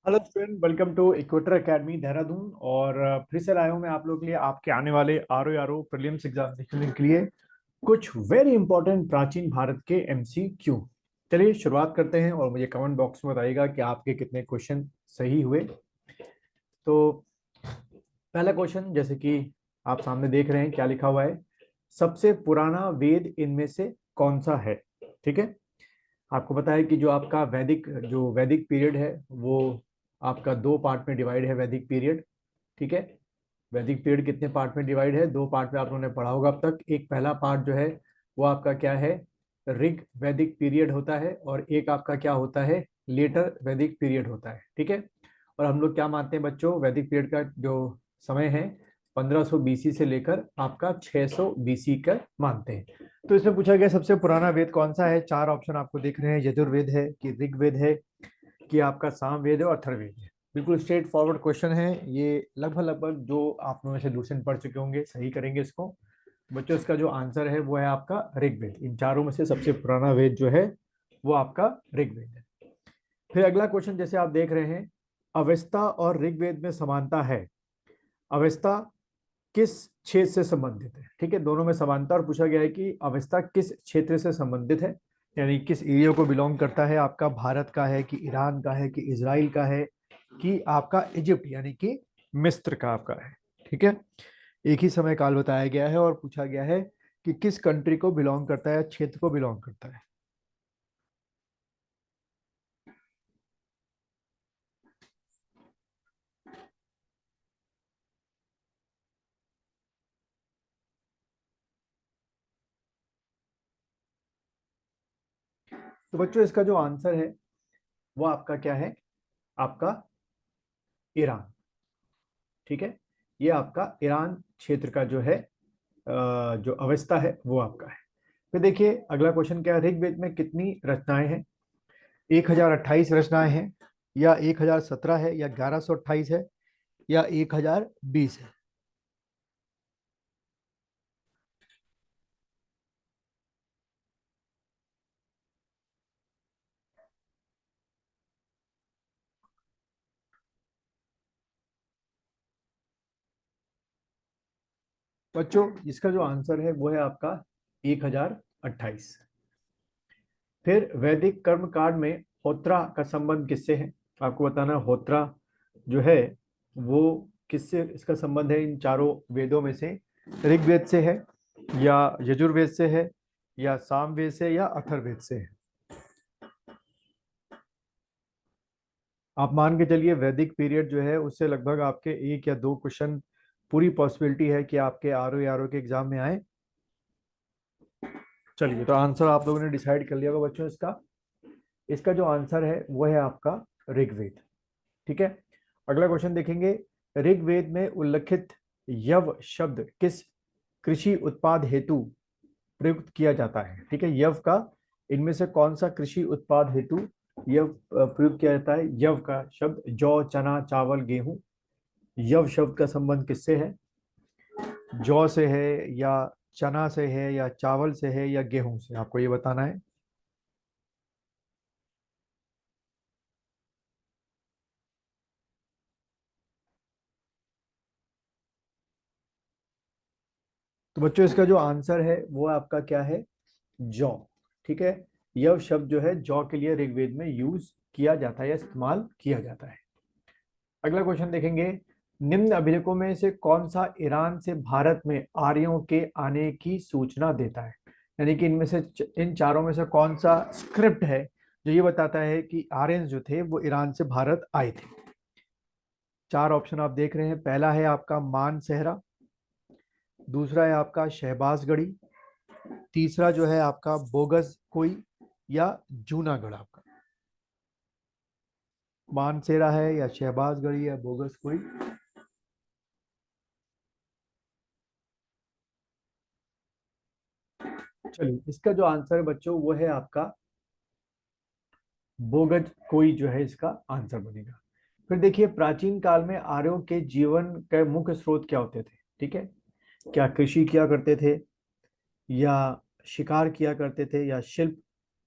Hello student, welcome to Equator Academy Dehradun. और फिर से आया हूँ मैं आप लोगों के लिए आपके आने वाले आर ओ प्रीलिम्स एग्जामिनेशन के लिए कुछ वेरी इंपॉर्टेंट प्राचीन भारत के एमसीक्यू। चलिए शुरुआत करते हैं और मुझे कमेंट बॉक्स में बताइएगा कि आपके कितने क्वेश्चन सही हुए। तो पहला क्वेश्चन, जैसे कि आप सामने देख रहे हैं क्या लिखा हुआ है, सबसे पुराना वेद इनमें से कौन सा है। ठीक है, आपको पता है कि जो वैदिक पीरियड है वो आपका दो पार्ट में डिवाइड है। वैदिक पीरियड, ठीक है, वैदिक पीरियड कितने पार्ट में डिवाइड है? दो पार्ट में आप लोगों ने पढ़ा होगा अब तक। एक पहला पार्ट जो है वो आपका क्या है, ऋग वैदिक पीरियड होता है, और एक आपका क्या होता है, लेटर वैदिक पीरियड होता है। ठीक है, और हम लोग क्या मानते हैं बच्चों, वैदिक पीरियड का जो समय है 1500 बीसी से लेकर आपका 600 बीसी का मानते हैं। तो इसमें पूछा गया सबसे पुराना वेद कौन सा है। चार ऑप्शन आपको दिख रहे हैं, यजुर्वेद है कि ऋग्वेद है कि आपका सामवेद है और अथर्ववेद है। बिल्कुल स्ट्रेट फॉरवर्ड क्वेश्चन है ये। लगभग लगभग जो आप लोगों में से दूसरे पढ़ चुके होंगे सही करेंगे इसको। बच्चों इसका जो आंसर है वो है आपका ऋग्वेद। इन चारों में से सबसे पुराना वेद जो है वो आपका ऋग्वेद है। फिर अगला क्वेश्चन, जैसे आप देख रहे हैं, अवेस्ता और ऋग्वेद में समानता है। अवेस्ता किस क्षेत्र से संबंधित है? ठीक है, दोनों में समानता, और पूछा गया है कि अवेस्ता किस क्षेत्र से संबंधित है, यानी किस एरिया को बिलोंग करता है। आपका भारत का है कि ईरान का है कि इजराइल का है कि आपका इजिप्ट यानी कि मिस्र का आपका है। ठीक है, एक ही समय काल बताया गया है और पूछा गया है कि किस कंट्री को बिलोंग करता है, क्षेत्र को बिलोंग करता है। तो बच्चों इसका जो आंसर है वो आपका क्या है, आपका ईरान। ठीक है, ये आपका ईरान क्षेत्र का जो है जो अवस्था है वो आपका है। फिर देखिए अगला क्वेश्चन क्या है, ऋग्वेद में कितनी रचनाएं हैं? 1028 रचनाएं हैं, या 1017 है, या 1128 है, या 1020 है? बच्चों इसका जो आंसर है वो है आपका 1028। फिर वैदिक कर्म कांड में होत्रा का संबंध किससे है? आपको बताना है होत्रा जो है वो किससे इसका संबंध है। इन चारों वेदों में से ऋग्वेद से है, या यजुर्वेद से है, या सामवेद से, या अथर्ववेद से है? आप मान के चलिए वैदिक पीरियड जो है उससे लगभग आपके एक या दो क्वेश्चन पूरी पॉसिबिलिटी है कि आपके आर ओ के एग्जाम में आए। चलिए, तो आंसर आप लोगों ने डिसाइड कर लिया होगा बच्चों इसका। इसका जो आंसर है वो है आपका ऋग्वेद। ठीक है, अगला क्वेश्चन देखेंगे, ऋग्वेद में उल्लिखित यव शब्द किस कृषि उत्पाद हेतु प्रयुक्त किया जाता है? ठीक है, यव का इनमें से कौन सा कृषि उत्पाद हेतु यव प्रयुक्त किया जाता है? यव का शब्द जौ, चना, चावल, गेहूं। यव शब्द का संबंध किससे है? जौ से है, या चना से है, या चावल से है, या गेहूं से? आपको ये बताना है। तो बच्चों इसका जो आंसर है वो आपका क्या है, जौ। ठीक है, यव शब्द जो है जौ के लिए ऋग्वेद में यूज किया जाता है या इस्तेमाल किया जाता है। अगला क्वेश्चन देखेंगे, निम्न अभिलेखों में से कौन सा ईरान से भारत में आर्यों के आने की सूचना देता है? यानी कि इनमें से इन चारों में से कौन सा स्क्रिप्ट है जो ये बताता है कि आर्यन जो थे वो ईरान से भारत आए थे? चार ऑप्शन आप देख रहे हैं। पहला है आपका मान सेहरा, दूसरा है आपका शहबाजगढ़ी, तीसरा जो है आपका बोगस कोई, या जूनागढ़ आपका। मानसेरा है, या शहबाजगढ़ी, या बोगस कोई? चलिए, इसका जो आंसर है बच्चों वो है आपका बोगज कोई जो है इसका आंसर बनेगा। फिर देखिए प्राचीन काल में आर्यों के जीवन के मुख्य स्रोत क्या होते थे? ठीक है, क्या कृषि किया करते थे, या शिकार किया करते थे, या शिल्प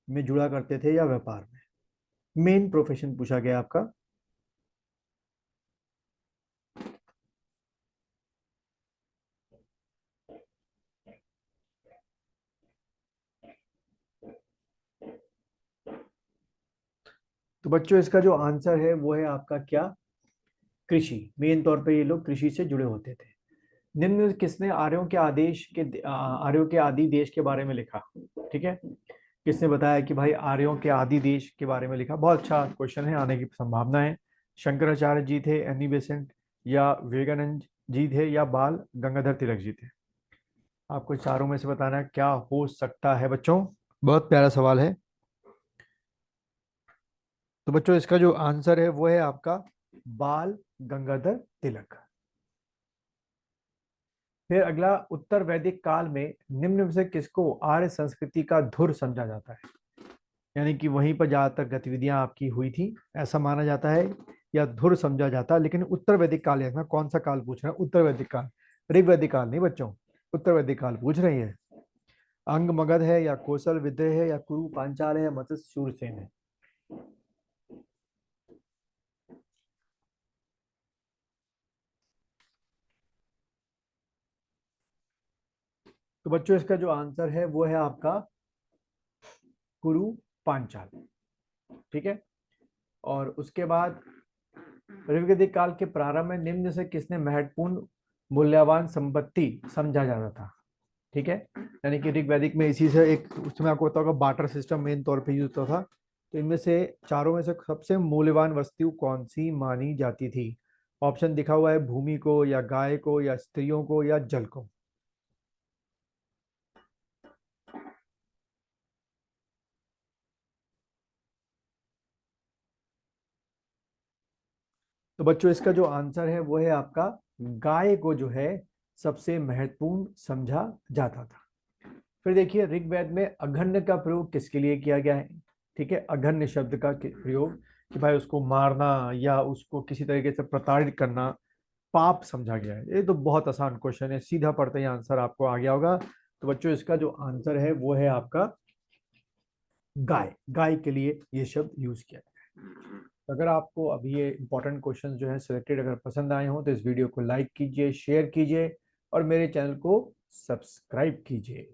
में जुड़ा करते थे, या व्यापार में? मेन प्रोफेशन पूछा गया आपका। तो बच्चों इसका जो आंसर है वो है आपका क्या, कृषि। मेन तौर पे ये लोग कृषि से जुड़े होते थे। निम्न में किसने आर्यों के आदि देश के बारे में लिखा? ठीक है, किसने बताया कि भाई आर्यों के आदि देश के बारे में लिखा? बहुत अच्छा क्वेश्चन है, आने की संभावना है। शंकराचार्य जी थे, एनी बेसेंट, या विवेकानंद जी थे, या बाल गंगाधर तिलक जी थे? आपको चारों में से बताना है क्या हो सकता है बच्चों। बहुत प्यारा सवाल है। तो बच्चों इसका जो आंसर है वो है आपका बाल गंगाधर तिलक। फिर अगला, उत्तर वैदिक काल में निम्न में से किसको आर्य संस्कृति का धुर समझा जाता है? यानी कि वहीं पर ज्यादातर गतिविधियां आपकी हुई थी, ऐसा माना जाता है, या धुर समझा जाता है। लेकिन उत्तर वैदिक काल है, कौन सा काल पूछ रहे हैं? उत्तर वैदिक काल, ऋग्वैदिक काल नहीं बच्चों, उत्तर वैदिक काल पूछ रही है। अंग मगध है, या कौशल विद्य है, या कुरु पांचाल है, या मत्स्य शूरसेन है? तो बच्चों इसका जो आंसर है वो है आपका कुरु पांचाल। ठीक है, और उसके बाद ऋग्वैदिक काल के प्रारंभ में निम्न से किसने महत्वपूर्ण मूल्यवान संपत्ति समझा जाता था? ठीक है, यानी कि ऋग्वैदिक में इसी से एक, उसमें आपको पता होगा बाटर सिस्टम मेन तौर पे यूज होता था। तो इनमें से चारों में से सबसे मूल्यवान वस्तु कौन सी मानी जाती थी? ऑप्शन दिखा हुआ है, भूमि को, या गाय को, या स्त्रियों को, या जल को? तो बच्चों इसका जो आंसर है वो है आपका गाय को जो है सबसे महत्वपूर्ण समझा जाता था। फिर देखिए ऋग्वेद में अघन्य का प्रयोग किसके लिए किया गया है? ठीक है, अघन्य शब्द का प्रयोग कि भाई उसको मारना या उसको किसी तरीके से प्रताड़ित करना पाप समझा गया है। ये तो बहुत आसान क्वेश्चन है, सीधा पढ़ते ही आंसर आपको आ गया होगा। तो बच्चों इसका जो आंसर है वो है आपका गाय। गाय के लिए ये शब्द यूज किया गया है। तो अगर आपको अभी ये इंपॉर्टेंट क्वेश्चन जो है सिलेक्टेड अगर पसंद आए हो तो इस वीडियो को लाइक कीजिए, शेयर कीजिए, और मेरे चैनल को सब्सक्राइब कीजिए।